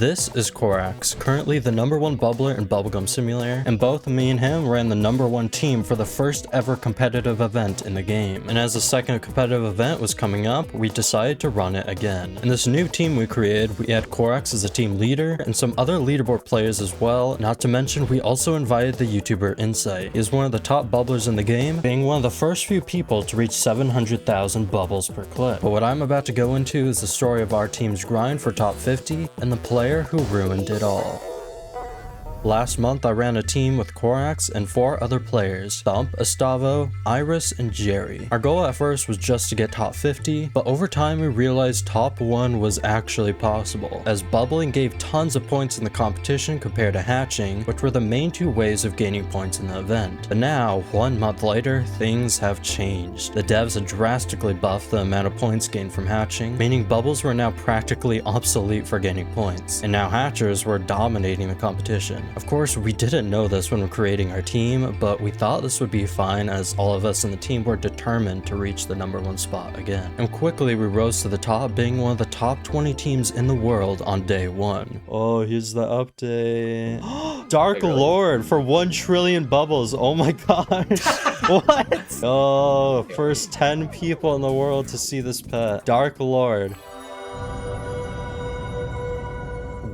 This is Korax, currently the #1 bubbler in Bubblegum Simulator, and both me and him ran the #1 team for the first ever competitive event in the game. And as the second competitive event was coming up, we decided to run it again. In this new team we created, we had Korax as a team leader, and some other leaderboard players as well. Not to mention, we also invited the YouTuber Insight. He is one of the top bubblers in the game, being one of the first few people to reach 700,000 bubbles per clip. But what I'm about to go into is the story of our team's grind for top 50, and the player who ruined it all. Last month, I ran a team with Korax and 4 other players, Thump, Estavo, Iris, and Jerry. Our goal at first was just to get top 50, but over time we realized top 1 was actually possible, as bubbling gave tons of points in the competition compared to hatching, which were the main 2 ways of gaining points in the event. But now, 1 month later, things have changed. The devs had drastically buffed the amount of points gained from hatching, meaning bubbles were now practically obsolete for gaining points, and now hatchers were dominating the competition. Of course, we didn't know this when creating our team, but we thought this would be fine as all of us in the team were determined to reach the #1 spot again. And quickly we rose to the top, being one of the top 20 teams in the world on day 1. Oh, here's the update. Dark Lord for 1 trillion bubbles. Oh my gosh. What? Oh, first 10 people in the world to see this pet. Dark Lord.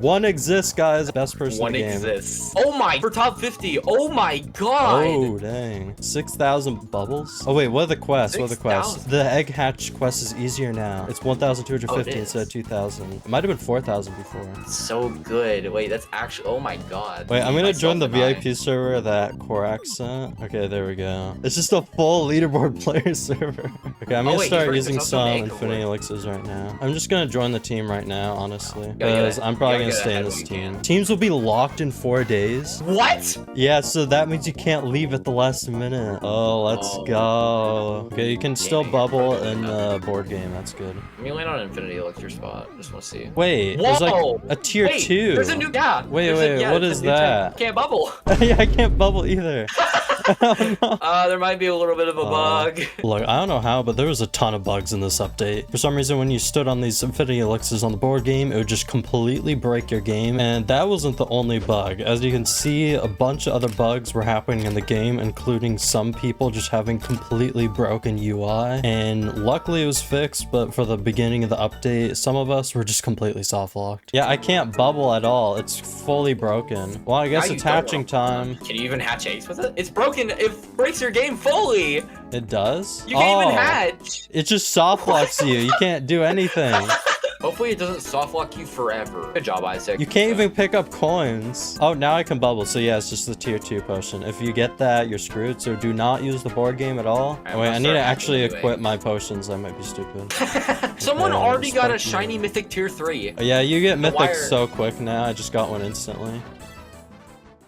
1 exists, guys. Best person in the game. 1 exists. Oh my, for top 50. Oh my god. Oh, dang. 6,000 bubbles? Oh, wait, what are the quests? What are the quests? The egg hatch quest is easier now. It's 1,250 instead of 2,000. It might have been 4,000 before. So good. Wait, that's actually, oh my god. Wait, I'm gonna join the VIP server that Korax sent. Okay, there we go. It's just a full leaderboard player server. Okay, I'm gonna start using some infinity elixirs right now. I'm just gonna join the team right now, honestly, because I'm probably gonna stay in this team. Teams will be locked in 4 days. What? Yeah, so that means you can't leave at the last minute. Oh, let's go. Okay, you can still bubble in the board game. That's good. Let me land on an infinity elixir spot. Just want to see. Wait, there's like a tier 2. There's a new Wait, what is that? Can't bubble. Yeah, I can't bubble either. Oh, no. There might be a little bit of a bug. Look, I don't know how, but there was a ton of bugs in this update. For some reason, when you stood on these infinity elixirs on the board game, it would just completely break your game, and that wasn't the only bug. As you can see, a bunch of other bugs were happening in the game, including some people just having completely broken UI, and luckily it was fixed, but for the beginning of the update, some of us were just completely soft locked. Yeah, I can't bubble at all. It's fully broken. Well, I guess it's hatching time. Can you even hatch eggs with it? It's broken. It breaks your game fully. It does? You can't even hatch. It just soft locks you. You can't do anything. Hopefully it doesn't soft lock you forever. Good job, Isaac. You can't even pick up coins. Oh, now I can bubble. So yeah, it's just the tier 2 potion. If you get that, you're screwed. So do not use the board game at all. Wait, I need to actually equip my potions. I might be stupid. Someone already got a shiny mythic tier 3. Yeah, you get mythic so quick now. I just got one instantly.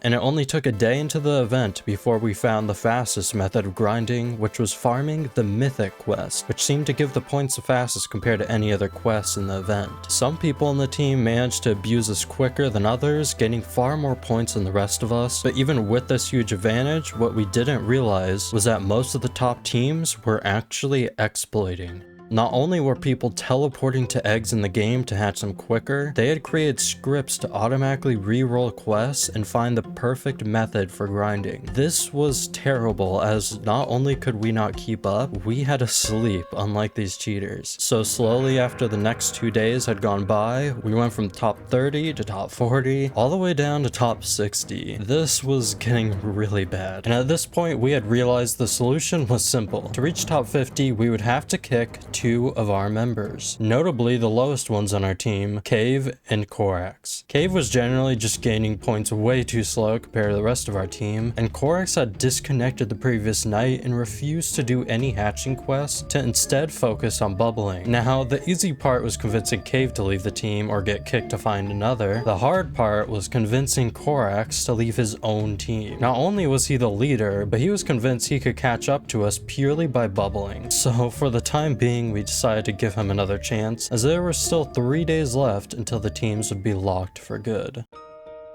And it only took a day into the event before we found the fastest method of grinding, which was farming the Mythic quest, which seemed to give the points the fastest compared to any other quests in the event. Some people in the team managed to abuse this quicker than others, gaining far more points than the rest of us, but even with this huge advantage, what we didn't realize was that most of the top teams were actually exploiting. Not only were people teleporting to eggs in the game to hatch them quicker, they had created scripts to automatically re-roll quests and find the perfect method for grinding. This was terrible, as not only could we not keep up, we had to sleep, unlike these cheaters. So slowly after the next 2 days had gone by, we went from top 30 to top 40, all the way down to top 60. This was getting really bad. And at this point, we had realized the solution was simple. To reach top 50, we would have to kick 2 of our members, notably the lowest ones on our team, Cave and Korax. Cave was generally just gaining points way too slow compared to the rest of our team, and Korax had disconnected the previous night and refused to do any hatching quests to instead focus on bubbling. Now, the easy part was convincing Cave to leave the team or get kicked to find another. The hard part was convincing Korax to leave his own team. Not only was he the leader, but he was convinced he could catch up to us purely by bubbling. So for the time being, we decided to give him another chance, as there were still 3 days left until the teams would be locked for good.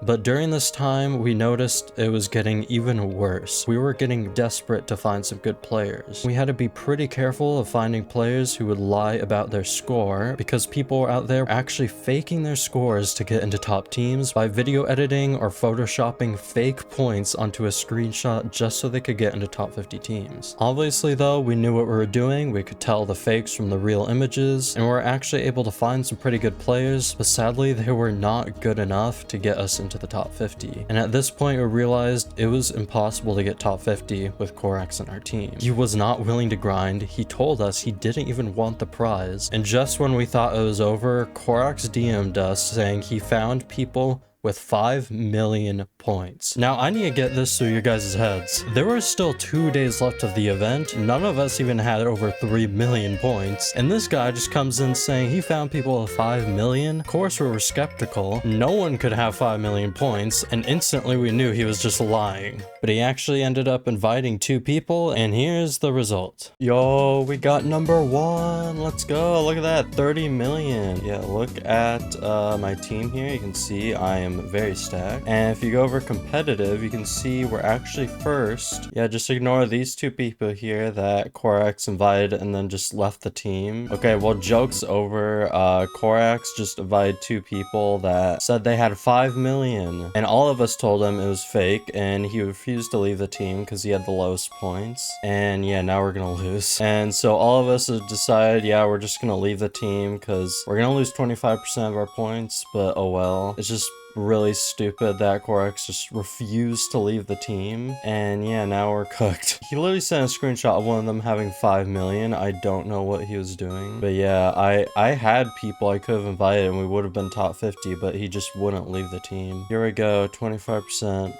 But during this time, we noticed it was getting even worse. We were getting desperate to find some good players. We had to be pretty careful of finding players who would lie about their score, because people out there were actually faking their scores to get into top teams by video editing or photoshopping fake points onto a screenshot just so they could get into top 50 teams. Obviously though, we knew what we were doing. We could tell the fakes from the real images, and we were actually able to find some pretty good players, but sadly they were not good enough to get us into the top 50. And at this point we realized it was impossible to get top 50 with Korax in our team. He was not willing to grind. He told us he didn't even want the prize. And just when we thought it was over, Korax DM'd us saying he found people with 5 million points. Now, I need to get this through your guys' heads. There were still 2 days left of the event. None of us even had over 3 million points. And this guy just comes in saying he found people with 5 million. Of course, we were skeptical. No one could have 5 million points. And instantly we knew he was just lying. But he actually ended up inviting 2 people. And here's the result. Yo, we got number 1. Let's go. Look at that. 30 million. Yeah, look at my team here. You can see I am very stacked. And if you go over competitive, you can see we're actually first. Yeah, just ignore these 2 people here that Korax invited and then just left the team. Okay, well, joke's over. Korax just invited 2 people that said they had 5 million. And all of us told him it was fake, and he refused to leave the team because he had the lowest points. And yeah, now we're gonna lose. And so all of us have decided, yeah, we're just gonna leave the team because we're gonna lose 25% of our points, but oh well. It's just really stupid that Korax just refused to leave the team, and yeah, now we're cooked. He literally sent a screenshot of one of them having 5 million. I don't know what he was doing, but yeah, I had people I could have invited and we would have been top 50, but he just wouldn't leave the team. Here we go, 25%.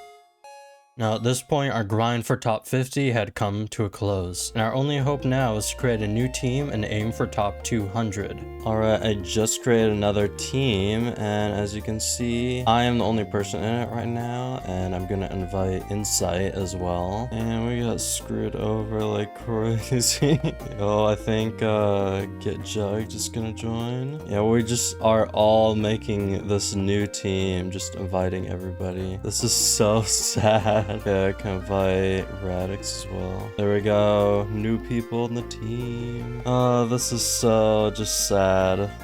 Now at this point, our grind for top 50 had come to a close, and our only hope now is to create a new team and aim for top 200. Alright, I just created another team, and as you can see, I am the only person in it right now, and I'm gonna invite Insight as well. And we got screwed over like crazy. Oh, I think Get Jug just gonna join. Yeah, we just are all making this new team, just inviting everybody. This is so sad. Okay, I can invite Radix as well. There we go. New people in the team. This is so just sad.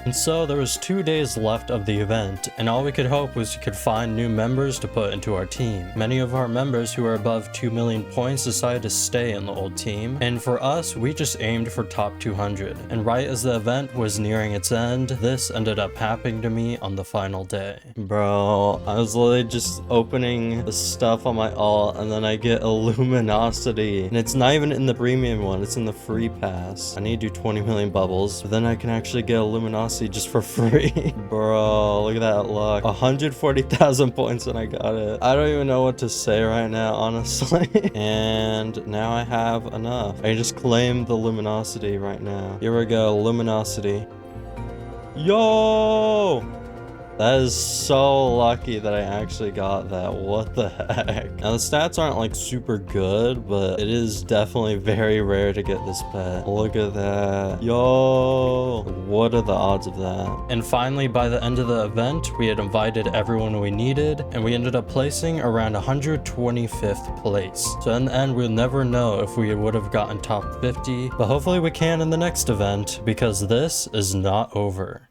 And so there was 2 days left of the event, and all we could hope was we could find new members to put into our team. Many of our members who are above 2 million points decided to stay in the old team, and for us, we just aimed for top 200. And right as the event was nearing its end, this ended up happening to me on the final day. Bro, I was literally just opening the stuff on my alt, and then I get a luminosity, and it's not even in the premium one, it's in the free pass. I need to do 20 million bubbles, but then I can actually get a luminosity just for free. Bro, look at that luck. 140,000 points and I got it. I don't even know what to say right now, honestly. And now I have enough. I can just claim the luminosity right now. Here we go, luminosity. Yo! That is so lucky that I actually got that. What the heck? Now, the stats aren't like super good, but it is definitely very rare to get this pet. Look at that. Yo, what are the odds of that? And finally, by the end of the event, we had invited everyone we needed, and we ended up placing around 125th place. So in the end, we'll never know if we would have gotten top 50, but hopefully we can in the next event, because this is not over.